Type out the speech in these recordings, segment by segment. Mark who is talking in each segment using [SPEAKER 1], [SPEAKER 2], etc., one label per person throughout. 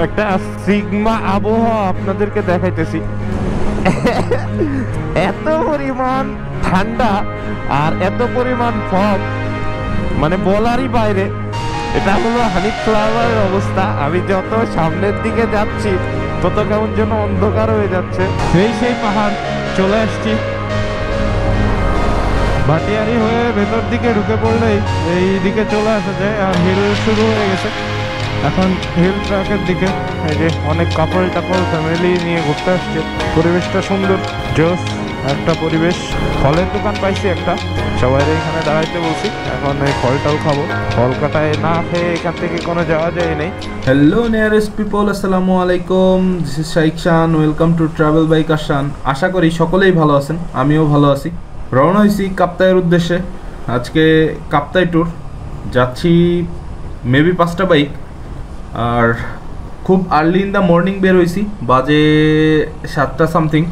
[SPEAKER 1] একটা সিগমা আবহাওয়া আপনাদেরকে দেখাইতেছি। এত পরিমাণ ঠান্ডা আর এত পরিমাণ ফগ, মানে বলারই বাইরে। এটা হলো হানি ফ্লাওয়ারের অবস্থা। আমি যত সামনের দিকে যাচ্ছি তত কেমন যেন অন্ধকার হয়ে যাচ্ছে। সেই পাহাড় চলে আসছি। ভাটিয়ারি হয়ে ভেতর দিকে ঢুকে পড়লেই এই দিকে চলে আসা যায়, আর হিল শুরু হয়ে গেছে এখন হিল ট্র্যাকের দিকে। এই যে অনেক কাপড় ফ্যামিলি নিয়ে ঘুরতে আসছে। পরিবেশটা সুন্দর, জোস একটা পরিবেশ। ফলের দোকান পাইছি একটা, সবাই এখানে দাঁড়াইতে বলছি। এখন এই ফলটাও খাবো। ফল কাটায় না খেয়ে এখান থেকে কোনো যাওয়া যায় নেই।
[SPEAKER 2] হ্যালো নিয়ারেস্ট পিপল, আসসালামু আলাইকুম। This is Shaik Shan. Welcome to travel by Kashan. আশা করি সকলেই ভালো আছেন, আমিও ভালো আছি। রওনা হয়েছি কাপ্তাইয়ের উদ্দেশ্যে। আজকে কাপ্তাই ট্যুর যাচ্ছি, মেবি 5টা বাইক। আর খুব আর্লি ইন দ্য মর্নিং বের হয়েছি, বাজে 7টা সামথিং।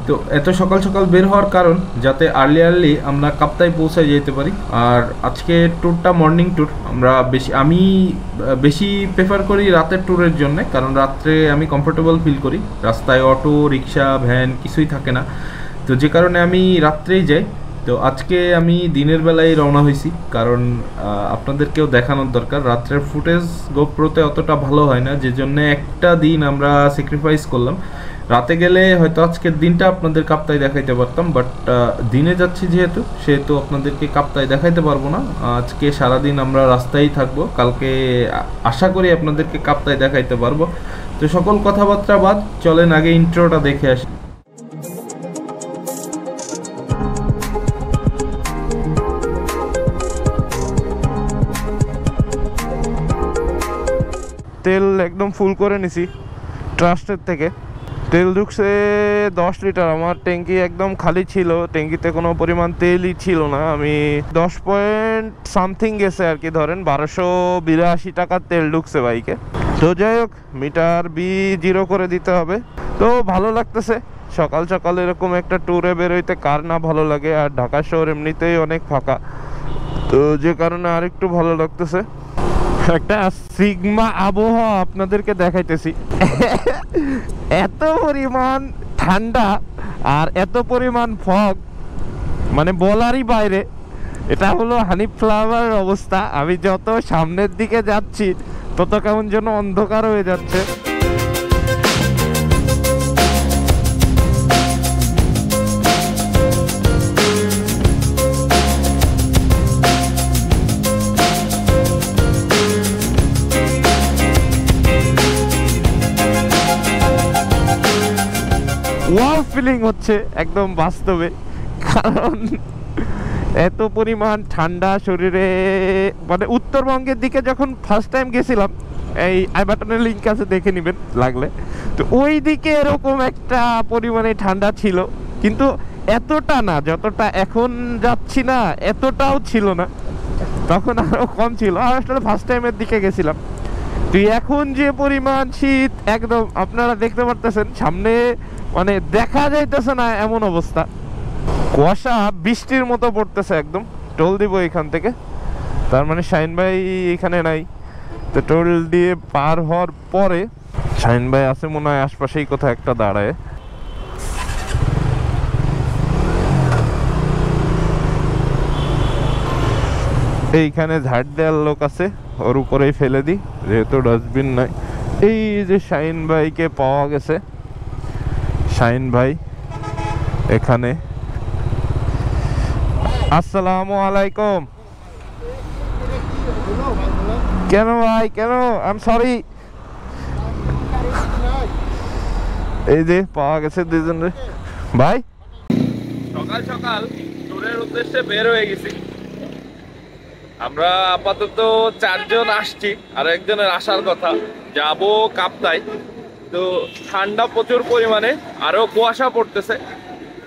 [SPEAKER 2] তো এত সকাল সকাল বের হওয়ার কারণ যাতে আর্লি আমরা কাপ্তাই পৌঁছায় যেতে পারি। আর আজকে ট্যুরটা মর্নিং ট্যুর। আমি বেশি প্রেফার করি রাতের ট্যুরের জন্য, কারণ রাত্রে আমি কমফোর্টেবল ফিল করি। রাস্তায় অটো, রিক্সা, ভ্যান কিছুই থাকে না, তো যে কারণে আমি রাত্রেই যাই। তো আজকে আমি দিনের বেলায় রওনা হয়েছি, কারণ আপনাদেরকেও দেখানোর দরকার। রাত্রের ফুটেজ গোপ্রোতে অতটা ভালো হয় না, যে জন্য একটা দিন আমরা স্যাক্রিফাইস করলাম। রাতে গেলে হয়তো আজকের দিনটা আপনাদের কাপ্তাই দেখাইতে পারতাম, বাট দিনে যাচ্ছি সেহেতু আপনাদেরকে কাপ্তাই দেখাইতে পারবো না। আজকে সারাদিন আমরা রাস্তায় থাকবো, কালকে আশা করি আপনাদেরকে কাপ্তাই দেখাইতে পারবো। তো সকল কথাবার্তা বাদ, চলেন আগে ইন্ট্রোটা দেখে আসি।
[SPEAKER 1] তেল একদম ফুল করে নিছি ট্রাস্টের থেকে। তেল ঢুকছে 10 লিটার। আমার ট্যাঙ্কি একদম খালি ছিল, ট্যাঙ্কিতে কোনো পরিমাণ তেলই ছিল না। আমি 10 পয়েন্ট সামথিং গেছে আর কি, ধরেন 1282 টাকার তেল ঢুকছে বাইকে। তো যাই হোক, মিটার B0 করে দিতে হবে। তো ভালো লাগতেছে সকাল সকাল এরকম একটা ট্যুরে বেরোইতে, কার না ভালো লাগে। আর ঢাকা শহর এমনিতেই অনেক ফাঁকা, তো যে কারণে আরেকটু ভালো লাগতেছে। একটা সিগমা আবহাওয়া আপনাদেরকে দেখাইতেছি। এত পরিমাণ ঠান্ডা আর এত পরিমাণ ফগ, মানে বলারই বাইরে। এটা হলো হানি ফ্লাওয়ারের অবস্থা। আমি যত সামনের দিকে যাচ্ছি তত কেমন যেন অন্ধকার হয়ে যাচ্ছে। ওয়াও ফিলিং হচ্ছে একদম বাস্তবে, কারণ এত পরিমাণ ঠান্ডা শরীরে। মানে উত্তরবঙ্গের দিকে যখন ফার্স্ট টাইম গেছিলাম, এই আই বাটনের লিঙ্ক আছে, দেখে নেবেন লাগলে। তো ওই দিকে এরকম একটা পরিমাণে ঠান্ডা ছিল, কিন্তু এতটা না, যতটা এখন যাচ্ছি না এতটাও ছিল না, তখন আরও কম ছিল। আর আসলে ফার্স্ট টাইমের দিকে গেছিলাম। তো এখন যে পরিমাণ শীত, একদম আপনারা দেখতে পারতেছেন সামনে, মানে দেখা যাইতেছে না এমন অবস্থা। কুয়াশা বৃষ্টির মতো পড়তেছে একদম। টোল দিব এখান থেকে, তার মানে শাহিন ভাই এখানে নাই। তো টোল দিয়ে পার হওয়ার পরে শাহিন ভাই আছে মনে হয় আশপাশেই কোথাও একটা দাঁড়ায়। এইখানে ঝাড় দেওয়ার লোক আছে, ওর উপরেই ফেলে দিই যেহেতু ডাস্টবিন নাই। এই যে শাহিন ভাইকে পাওয়া গেছে। শাহিন ভাই এখানে। আসসালামু আলাইকুম। কেন ভাই, কেন? I am sorry. এই যে পাওয়া গেছে দুজনের। ভাই সকাল সকাল ট্যুরের উদ্দেশ্যে বের হয়ে গেছি আমরা। আপাতত 4 জন আসছি, আর একজনের আসার কথা। যাবো কাপ্তাই। তো ঠান্ডা প্রচুর পরিমাণে, আরো কুয়াশা পড়তেছে,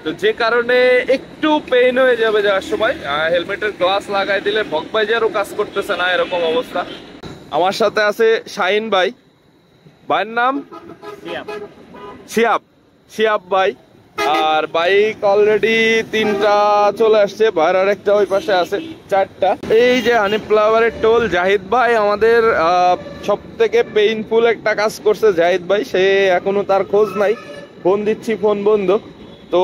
[SPEAKER 1] তো যে কারণে একটু পেইন হয়ে যাবে যাওয়ার সময়। হেলমেটের গ্লাস লাগাই দিলে বকবাইজারও কাজ করতেছে না, এরকম অবস্থা। আমার সাথে আছে শাহিন ভাই, ভাইয়ের নাম শিহাব ভাই। আর বাইক অলরেডি 3টা চলে আসছে, ভাইয়ের আর একটা ওই পাশে আছে 4টা। এই যে হানিফ ফ্লাওয়ারের টোল, জাহিদ ভাই আমাদের সব থেকে পেইনফুল একটা কাজ করছে। জাহিদ ভাই সে এখনো তার খোঁজ নাই, ফোন দিচ্ছি ফোন বন্ধ। তো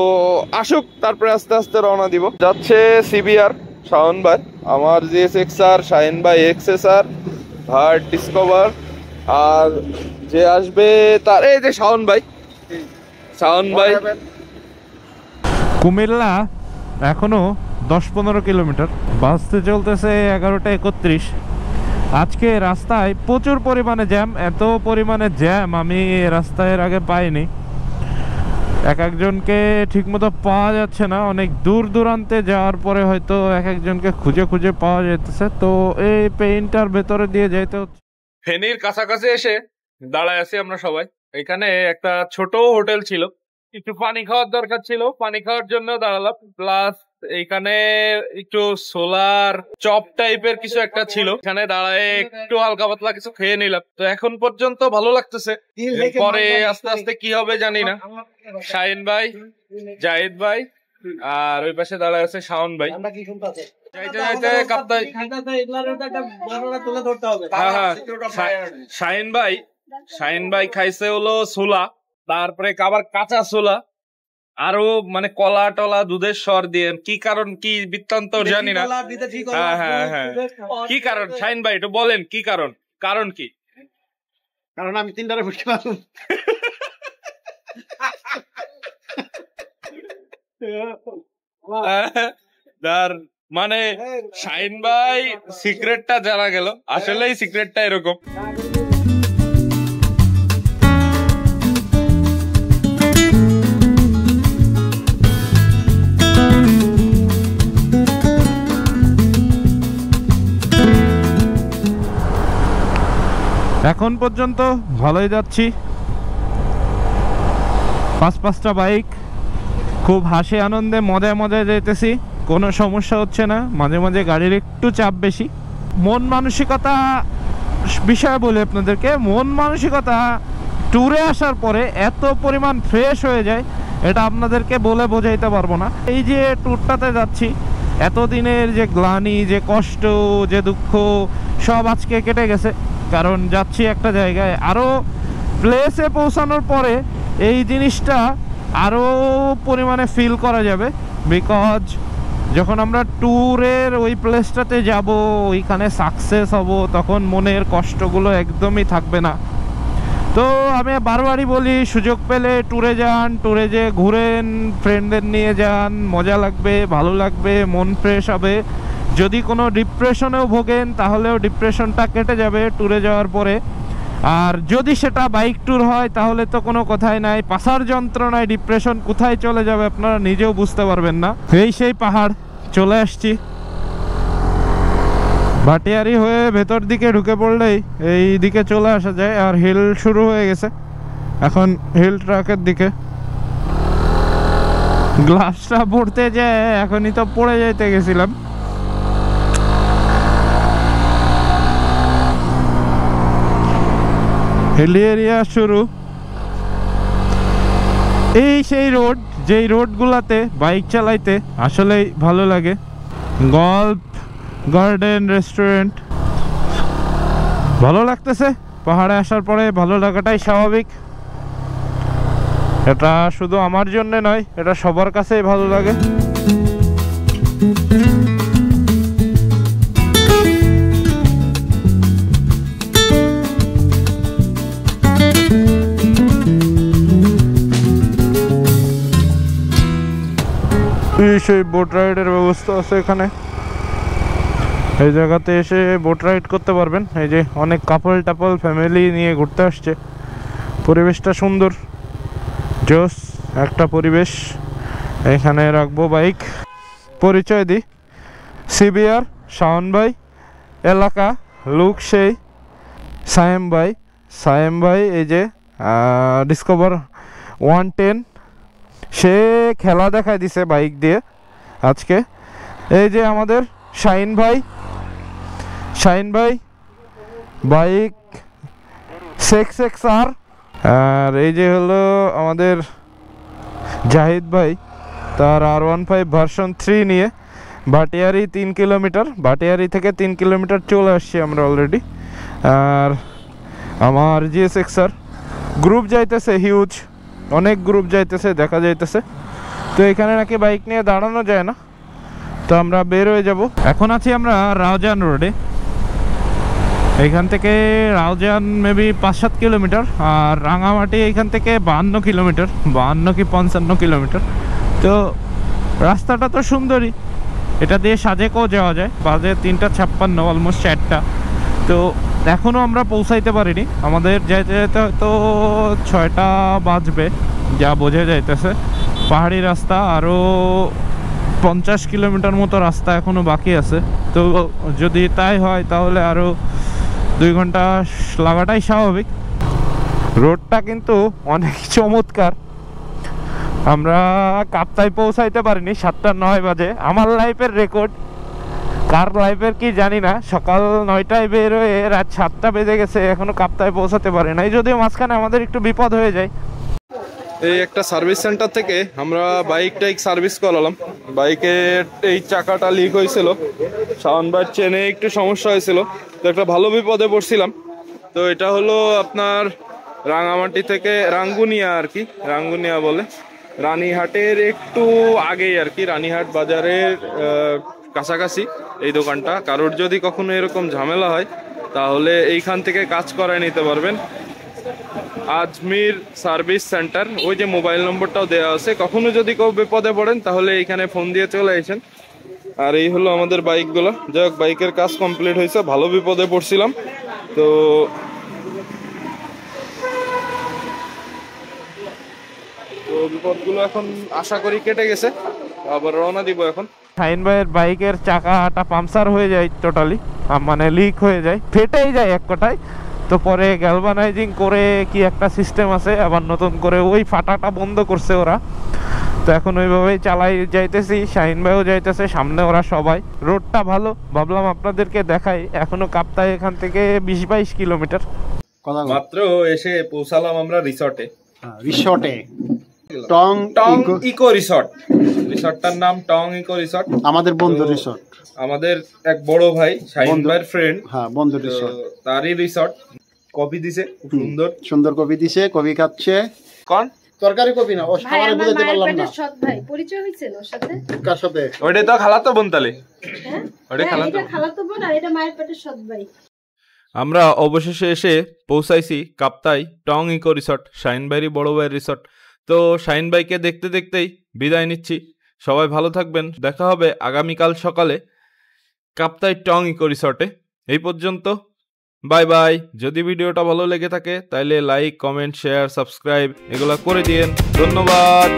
[SPEAKER 1] আসুক, তারপরে আস্তে আস্তে রওনা দিব। যাচ্ছে সিবিআর শাওন ভাই, আমার GSX-R, শাহিন ভাই XSR, ভার ডিসকভার, আর যে আসবে তার এই যে শাওন ভাই। কুমিল্লা এখনো 10-15 কিলোমিটার, বাসতে চলতেছে 11টা 31। আজকে রাস্তায় প্রচুর পরিমাণে জ্যাম, এত পরিমাণে জ্যাম আমি রাস্তায় এর আগে পাইনি। এক একজনকে ঠিকমতো পাওয়া যাচ্ছে না, অনেক দূর দূরান্তে যাওয়ার পরে হয়তো এক একজনকে খুঁজে খুঁজে পাওয়া যেতেছে। তো এই পেইন্টার ভেতরে দিয়ে যাইতে হচ্ছে। ফেনীর কাছাকাছি এসে দাঁড়ায় আছি আমরা সবাই। এখানে একটা ছোট হোটেল ছিল, একটু পানি খাওয়ার দরকার ছিল, পানি খাওয়ার জন্য দাঁড়ালাম। প্লাস এইখানে একটু সোলার চপ টাইপের কিছু একটা ছিল, এখানে দাঁড়ায় একটু হালকা পাতলা কিছু খেয়ে নিলাম। তো এখন পর্যন্ত ভালো লাগতেছে, পরে আস্তে আস্তে কি হবে জানি না। শাহিন ভাই, জাহিদ ভাই, আর ওই পাশে দাঁড়ায় আছে শাওন ভাই। যাইতে যাইতে কাপ্তাই, শাহিন ভাই খাইছে হলো ছোলা, তারপরে আবার কাঁচা ছোলা, আরো মানে কলা টলা দুধের স্বর দিয়ে। কি কারণ, কি বৃত্তান্ত জানি না। হ্যাঁ, কি কারণ শাহিন ভাই একটু বলেন, কি কারণ? কারণ কি?
[SPEAKER 3] কারণ আমি 3টারে ফুটলাম।
[SPEAKER 1] মানে শাহিন ভাই সিক্রেটটা জানা গেল, আসলেই সিক্রেটটা এরকম। এখন পর্যন্ত ভালোই যাচ্ছি, 5-5টা বাইক, খুব হাসি আনন্দে মজায় মজায় যেতেছি, কোনো সমস্যা হচ্ছে না। মাঝে মাঝে গাড়ির একটু চাপ বেশি। মন মানসিকতা বিষয় বলি আপনাদেরকে, মন মানসিকতা ট্যুরে আসার পরে এত পরিমাণ ফ্রেশ হয়ে যায়, এটা আপনাদেরকে বলে বোঝাইতে পারবো না। এই যে ট্যুরটাতে যাচ্ছি, এতদিনের যে গ্লানি, যে কষ্ট, যে দুঃখ, সব আজকে কেটে গেছে। কারণ যাচ্ছি একটা জায়গায়, আরও প্লেসে পৌঁছানোর পরে এই জিনিসটা আরও পরিমাণে ফিল করা যাবে। বিকজ যখন আমরা ট্যুরের ওই প্লেসটাতে যাব, ওইখানে সাকসেস হব, তখন মনের কষ্টগুলো একদমই থাকবে না। তো আমি বারবারই বলি, সুযোগ পেলে ট্যুরে যান, ট্যুরে যেয়ে ঘুরেন, ফ্রেন্ডদের নিয়ে যান, মজা লাগবে, ভালো লাগবে, মন ফ্রেশ হবে। যদি কোনো ডিপ্রেশনেও ভোগেন, তাহলেও ডিপ্রেশনটা কেটে যাবে ট্যুরে যাওয়ার পরে। আর যদি সেটা বাইক ট্যুর হয়, তাহলে তো কোনো কথাই নাই। পাশার যন্ত্রণায় ডিপ্রেশন কোথায় চলে যাবে আপনারা নিজেও বুঝতে পারবেন না। এই সেই পাহাড় চলে আসছি, ভাটিয়ারি হয়ে ভেতর দিকে ঢুকে পড়লেই এই দিকে চলে আসা যায়। আর হিল শুরু হয়ে গেছে, এখন হিল ট্রাকের দিকে। গ্লাসটা পড়তে যায়, এখনই তো পড়ে যাইতে গেছিলাম। হিলি এরিয়া শুরু। এই সেই রোড, যেই রোডগুলাতে বাইক চালাইতে আসলেই ভালো লাগে। গল্ফ গার্ডেন রেস্টুরেন্ট, ভালো লাগতেছে। পাহাড়ে আসার পরে ভালো লাগাটাই স্বাভাবিক। এটা শুধু আমার জন্য নয়, এটা সবার কাছেই ভালো লাগে। সেই বোট রাইডের ব্যবস্থা আছে এখানে, এই জায়গাতে এসে বোট রাইড করতে পারবেন। এই যে অনেক কাপল টাপল ফ্যামিলি নিয়ে ঘুরতে আসছে। পরিবেশটা সুন্দর, জোস একটা পরিবেশ। এখানে রাখবো বাইক। পরিচয় দিই, সিবিআর শাওন ভাই, এলাকা লুক সেই সায়েম ভাই। এই যে ডিসকভার 110, সে খেলা দেখায় দিছে বাইক দিয়ে আজকে। এই যে আমাদের শাহিন ভাই বাইক GSX-R। আর এই যে হলো আমাদের জাহিদ ভাই তার R15 ভার্সন 3 নিয়ে ভাটিয়ারি 3 কিলোমিটার, ভাটিয়ারি থেকে 3 কিলোমিটার চলে আসছি আমরা অলরেডি। আর আমার GSX-R গ্রুপ যাইতেছে, হিউজ অনেক গ্রুপ যাইতেছে, দেখা যাইতেছে। তো এখানে নাকি বাইক নিয়ে দাঁড়ানো যায় না, তো আমরা বের হয়ে যাব। এখন আছি আমরা রাউজান রোডে। এইখান থেকে রাউজান মেবি 5-7 কিলোমিটার, আর রাঙামাটি এইখান থেকে 52 কিলোমিটার, 52 কি 55 কিলোমিটার। তো রাস্তাটা তো সুন্দরই, এটা দিয়ে সাজেকেও যাওয়া যায়। বাজে 3:56, অলমোস্ট 4টা। তো এখনও আমরা পৌঁছাইতে পারিনি, আমাদের যেতে যেতে হয়তো 6টা বাজবে যা বোঝা যাইতেছে। পাহাড়ি রাস্তা, আরও 50 কিলোমিটার মতো রাস্তা এখনও বাকি আছে। তো যদি তাই হয় তাহলে আরও 2 ঘন্টা লাগাটাই স্বাভাবিক। রোডটা কিন্তু অনেক চমৎকার। আমরা কাপ্তাই পৌঁছাইতে পারিনি, 7:09 বাজে। আমার লাইফের রেকর্ড, কার লাইফের কি জানি না। সকাল 9টায় বের হয়ে রাত 7টা বেজে গেছে, এখনো কাপ্তাই পৌঁছাতে পারি নাই, যদিও মাঝখানে আমাদের একটু বিপদ হয়ে যায়। এই একটা সার্ভিস সেন্টার থেকে আমরা বাইকটা সার্ভিস করালাম। বাইকের এই চাকাটা লিক হয়েছিল, সাউন্ডবার চেনে একটু সমস্যা হয়েছিল, তো একটা ভালো বিপদে পড়ছিলাম। তো এটা হলো আপনার রাঙামাটি থেকে রাঙ্গুনিয়া আর কি, রাঙ্গুনিয়া বলে, রানীহাটের একটু আগেই আর কি, রানীহাট বাজারের কাছাকাছি এই দোকানটা। কারোর যদি কখনো এরকম ঝামেলা হয় তাহলে এইখান থেকে কাজ করায় নিতে পারবেন। আজমির সার্ভিস সেন্টার, ওই যে মোবাইল নম্বরটাও দেওয়া আছে। কখনো যদি কেউ বিপদে পড়েন তাহলে এইখানে ফোন দিয়ে চলে আসেন। আর এই হলো আমাদের বাইকগুলো। যাই হোক, বাইকের কাজ কমপ্লিট হয়েছে, ভালো বিপদে পড়ছিলাম। তো বিপদগুলো এখন আশা করি কেটে গেছে, আবার রওনা দিব এখন। শাহিন ভাইয়ের বাইকের চাকাটা পাংচার হয়ে যায় টোটালি, মানে লিক হয়ে যায়, ফেটেই যায় এক কথায়। তো পরে গ্যালভানাইজিং করে কি একটা সিস্টেম আছে, আবার নতুন করে ওই ফাটাটা বন্ধ করছে ওরা। তো এখন ওইভাবেই চালাই যাইতেছি, শাহিন ভাইও যাইতেছে, সামনে ওরা সবাই। রোডটা ভালো, ভাবলাম আপনাদেরকে দেখাই। এখনো কাপ্তাই এখান থেকে 20-22 কিলোমিটার। মাত্র এসে পৌঁছালাম আমরা রিসর্টে।
[SPEAKER 3] টং
[SPEAKER 1] ইকো রিসর্ট, রিসর্টটার নাম টং ইকো রিসর্ট।
[SPEAKER 3] আমাদের বন্ধু রিসর্ট,
[SPEAKER 1] আমাদের এক বড় ভাই শাহিন ভাইয়ের ফ্রেন্ড,
[SPEAKER 3] হ্যাঁ বন্ধু রিসর্ট,
[SPEAKER 1] তারই রিসর্ট। কফি দিছে, খুব সুন্দর
[SPEAKER 3] সুন্দর কফি দিছে, কফি খাচ্ছে।
[SPEAKER 1] কোন
[SPEAKER 3] তরকারি কফি না, ও সবারে বুঝাতে পারলাম না।
[SPEAKER 4] সৎ ভাই পরিচয় হইছে ওর সাথে।
[SPEAKER 3] কার সাথে?
[SPEAKER 1] ওইটা তো খালাতো বোন তালে।
[SPEAKER 4] হ্যাঁ
[SPEAKER 1] ওইটা
[SPEAKER 4] খালাতো বোন, আর এটা মায়ের পেটের সৎ ভাই।
[SPEAKER 1] আমরা অবশেষে এসে পৌঁছাইছি কাপ্তাই টং ইকো রিসর্ট, শাহিন ভাইয়েরই বড় ভাইয়ের রিসর্ট। তো শাহিন ভাইকে দেখতে দেখতেই বিদায় নিচ্ছি। সবাই ভালো থাকবেন, দেখা হবে আগামীকাল সকালে কাপ্তাই টং ইকো রিসর্টে। এই পর্যন্ত, বাই বাই। যদি ভিডিওটা ভালো লেগে থাকে তাহলে লাইক, কমেন্ট, শেয়ার, সাবস্ক্রাইব এগুলো করে দিয়েন। ধন্যবাদ।